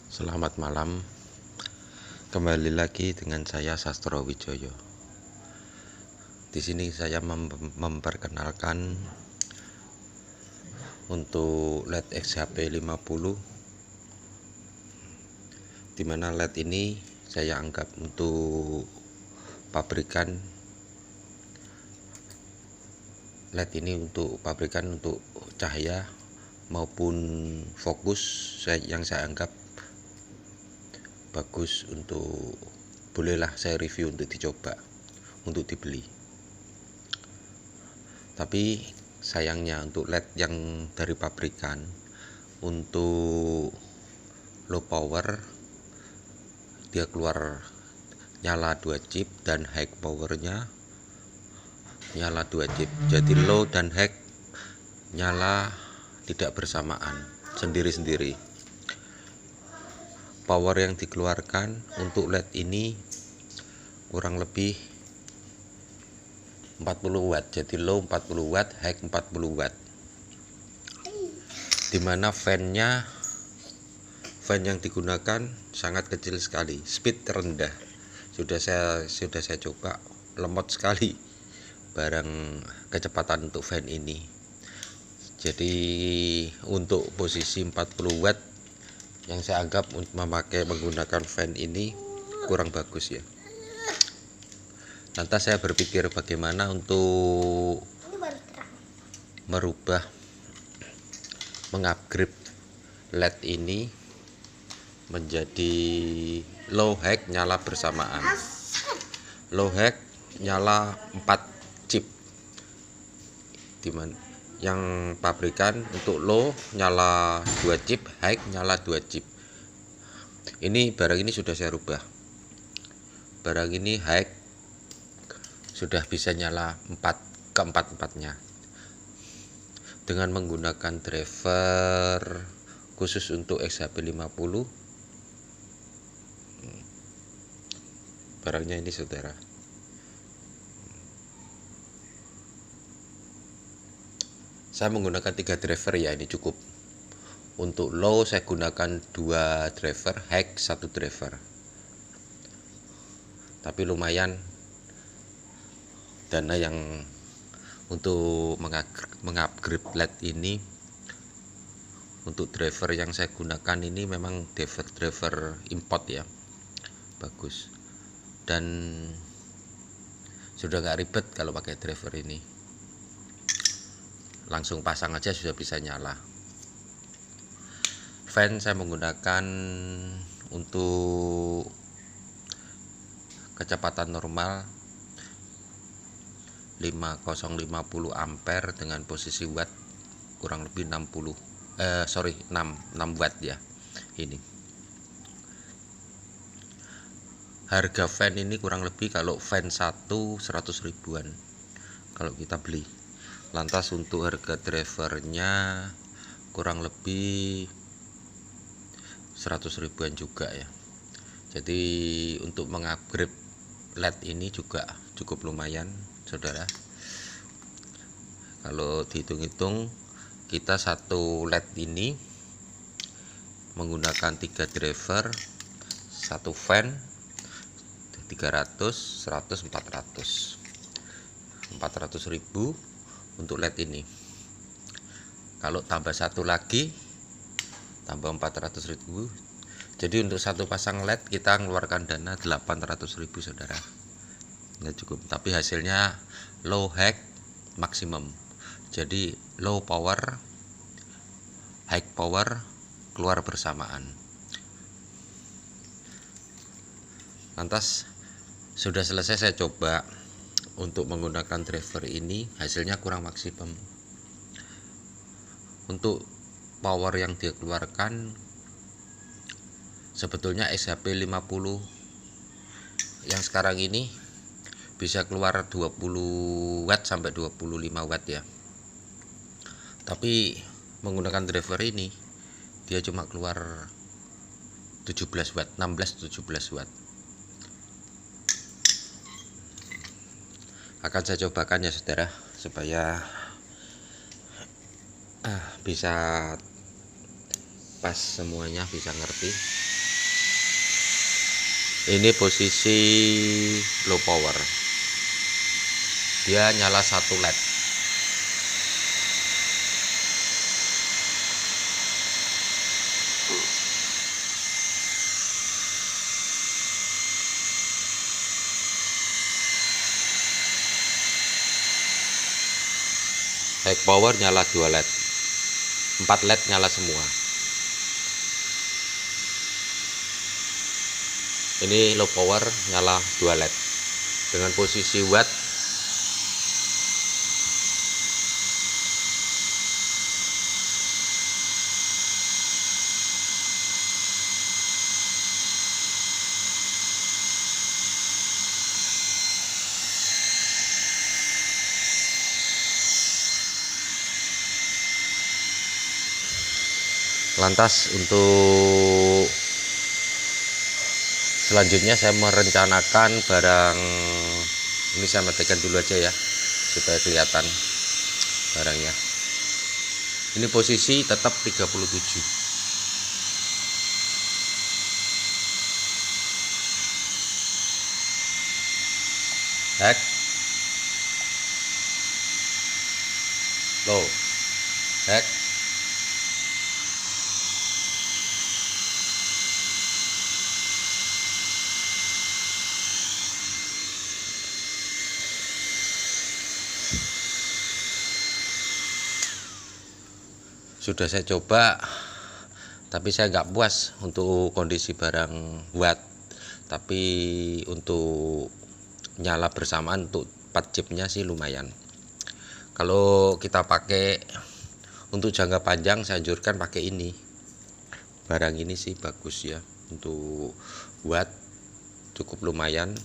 Selamat malam, kembali lagi dengan saya Sastro Wijoyo. Di sini saya memperkenalkan untuk LED XHP 50, dimana LED ini saya anggap untuk pabrikan LED ini untuk pabrikan untuk cahaya maupun fokus yang saya anggap bagus untuk bolehlah saya review untuk dicoba untuk dibeli. Tapi sayangnya untuk LED yang dari pabrikan untuk low power dia keluar nyala 2 chip dan high powernya nyala 2 chip, jadi low dan high nyala tidak bersamaan, sendiri-sendiri. Power yang dikeluarkan untuk LED ini kurang lebih 40 watt, jadi low 40 watt, high 40 watt, dimana fan yang digunakan sangat kecil sekali, speed rendah. Sudah saya coba, lemot sekali barang kecepatan untuk fan ini. Jadi untuk posisi 40 watt yang saya anggap menggunakan fan ini kurang bagus ya. Lantas saya berpikir bagaimana untuk mengupgrade LED ini menjadi low high nyala bersamaan. Low high nyala 4 chip, dimana yang pabrikan untuk low nyala 2 chip, high nyala 2 chip. Ini barang ini sudah saya rubah. Barang ini high sudah bisa nyala 4-4-4-nya dengan menggunakan driver khusus untuk XHP 50. Barangnya ini saudara. Saya menggunakan 3 driver ya, ini cukup. Untuk low saya gunakan 2 driver, high 1 driver. Tapi lumayan dana yang untuk mengupgrade LED ini. Untuk driver yang saya gunakan ini memang driver import ya, bagus, dan sudah nggak ribet kalau pakai driver ini, langsung pasang aja sudah bisa nyala. Fan saya menggunakan untuk kecepatan normal 5050 ampere dengan posisi watt kurang lebih 6 watt ya. Ini harga fan ini kurang lebih kalau fan 100 ribuan kalau kita beli. Lantas untuk harga drivernya kurang lebih 100 ribuan juga ya. Jadi untuk mengupgrade LED ini juga cukup lumayan saudara. Kalau dihitung-hitung kita satu LED ini menggunakan 3 driver, 1 fan 300, 100, 400 ribu untuk LED ini. Kalau tambah satu lagi tambah 400 ribu, jadi untuk satu pasang LED kita mengeluarkan dana 800 ribu saudara. Nggak cukup, tapi hasilnya low high maksimum, jadi low power high power keluar bersamaan. Lantas sudah selesai saya coba untuk menggunakan driver ini, hasilnya kurang maksimum. Untuk power yang dia keluarkan sebetulnya XHP 50 yang sekarang ini bisa keluar 20 watt sampai 25 watt ya. Tapi menggunakan driver ini dia cuma keluar 17 watt, 16-17 watt. Akan saya cobakan ya saudara, supaya bisa pas semuanya, bisa ngerti. Ini posisi low power, dia nyala 1 LED. High power nyala 2 LED, 4 LED nyala semua. Ini low power nyala 2 LED dengan posisi watt lantas. Untuk selanjutnya saya merencanakan barang ini, saya matikan dulu aja ya supaya kelihatan barangnya. Ini posisi tetap 37. Hack low, hack sudah saya coba, tapi saya nggak puas untuk kondisi barang watt. Tapi untuk nyala bersamaan untuk 4 chipnya sih lumayan. Kalau kita pakai untuk jangka panjang, saya anjurkan pakai ini. Barang ini sih bagus ya, untuk watt cukup lumayan.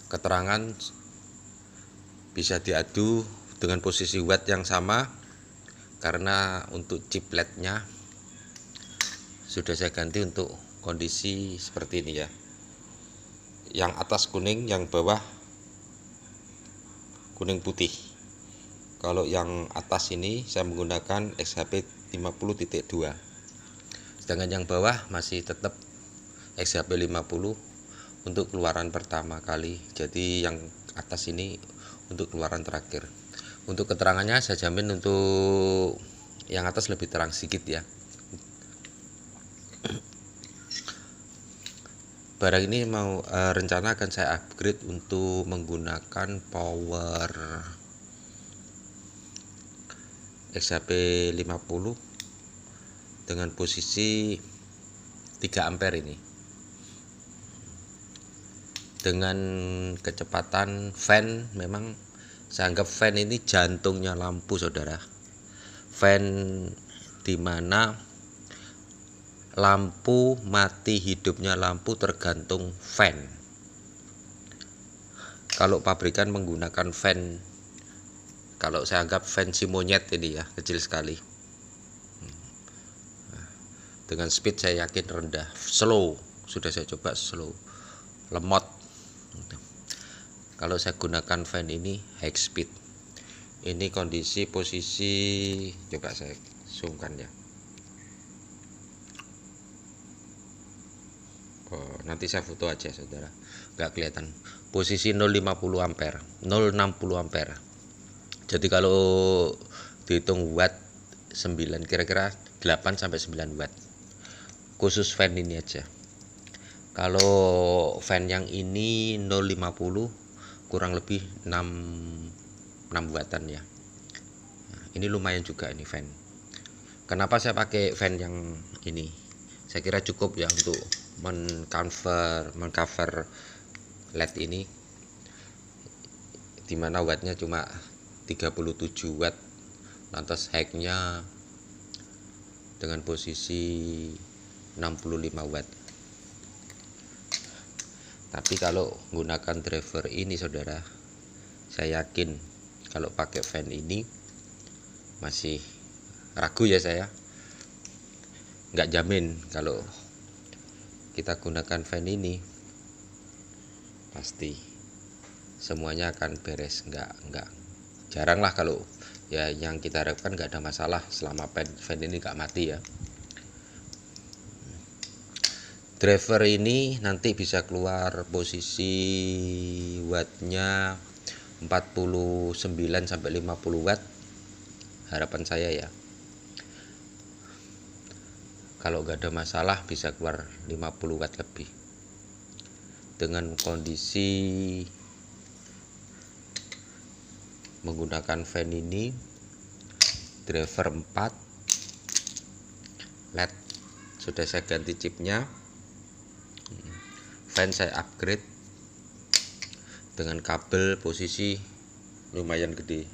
Keterangan bisa diadu dengan posisi watt yang sama. Karena untuk chip LED-nya sudah saya ganti untuk kondisi seperti ini ya. Yang atas kuning, yang bawah kuning putih. Kalau yang atas ini saya menggunakan XHP 50.2. Sedangkan yang bawah masih tetap XHP 50 untuk keluaran pertama kali. Jadi yang atas ini untuk keluaran terakhir. Untuk keterangannya saya jamin untuk yang atas lebih terang sedikit ya. Barang ini mau rencana akan saya upgrade untuk menggunakan power XHP 50 dengan posisi 3 ampere ini. Dengan kecepatan fan, memang saya anggap fan ini jantungnya lampu, saudara. Fan dimana lampu mati hidupnya lampu tergantung fan. Kalau pabrikan menggunakan fan, kalau saya anggap fan si monyet ini ya, kecil sekali. Dengan speed saya yakin rendah, slow. Sudah saya coba slow, lemot. Kalau saya gunakan fan ini high speed. Ini kondisi posisi, coba saya zoomkan ya. Oh, nanti saya foto aja saudara, nggak kelihatan. Posisi 0,50 ampere, 0,60 ampere. Jadi kalau dihitung watt 9, kira-kira 8 sampai 9 watt. Khusus fan ini aja. Kalau fan yang ini 0,50 kurang lebih 6 wattan ya. Nah, ini lumayan juga ini fan. Kenapa saya pakai fan yang ini? Saya kira cukup ya untuk mengcover LED ini, dimana wattnya cuma 37 watt, lantas high-nya dengan posisi 65 watt. Tapi kalau menggunakan driver ini saudara, saya yakin kalau pakai fan ini masih ragu ya, saya nggak jamin kalau kita gunakan fan ini pasti semuanya akan beres. Nggak jarang lah kalau ya, yang kita harapkan nggak ada masalah selama fan ini nggak mati ya. Driver ini nanti bisa keluar posisi wattnya 49 sampai 50 watt, harapan saya ya. Kalau nggak ada masalah bisa keluar 50 watt lebih. Dengan kondisi menggunakan fan ini, driver 4, LED sudah saya ganti chipnya, fan saya upgrade dengan kabel posisi lumayan gede.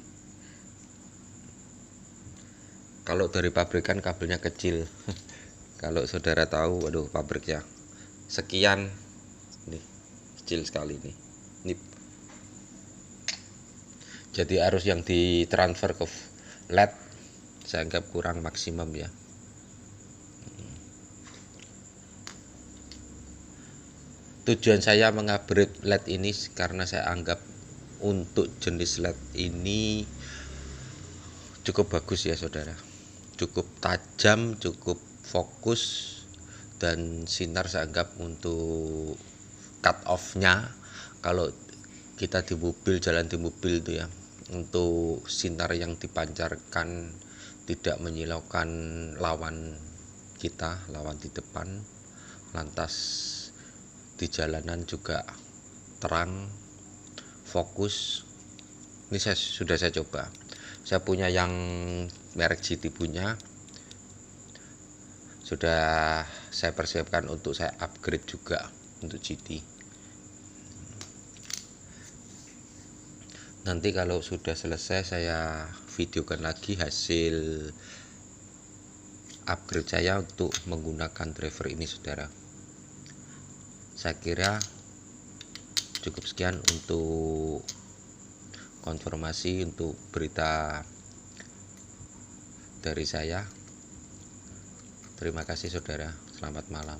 Kalau dari pabrikan kabelnya kecil. Kalau saudara tahu, waduh, pabriknya sekian nih, kecil sekali nih. Jadi arus yang ditransfer ke LED saya anggap kurang maksimum ya. Tujuan saya mengupgrade LED ini karena saya anggap untuk jenis LED ini cukup bagus ya saudara, cukup tajam, cukup fokus, dan sinar saya anggap untuk cut off nya kalau kita di mobil, jalan di mobil itu ya, untuk sinar yang dipancarkan tidak menyilaukan lawan kita, lawan di depan, lantas di jalanan juga terang, fokus. Ini sudah saya coba, saya punya yang merek GT punya, sudah saya persiapkan untuk saya upgrade juga untuk GT. Nanti kalau sudah selesai saya videokan lagi hasil upgrade saya untuk menggunakan driver ini saudara. Saya kira cukup sekian untuk konfirmasi untuk berita dari saya. Terima kasih saudara, selamat malam.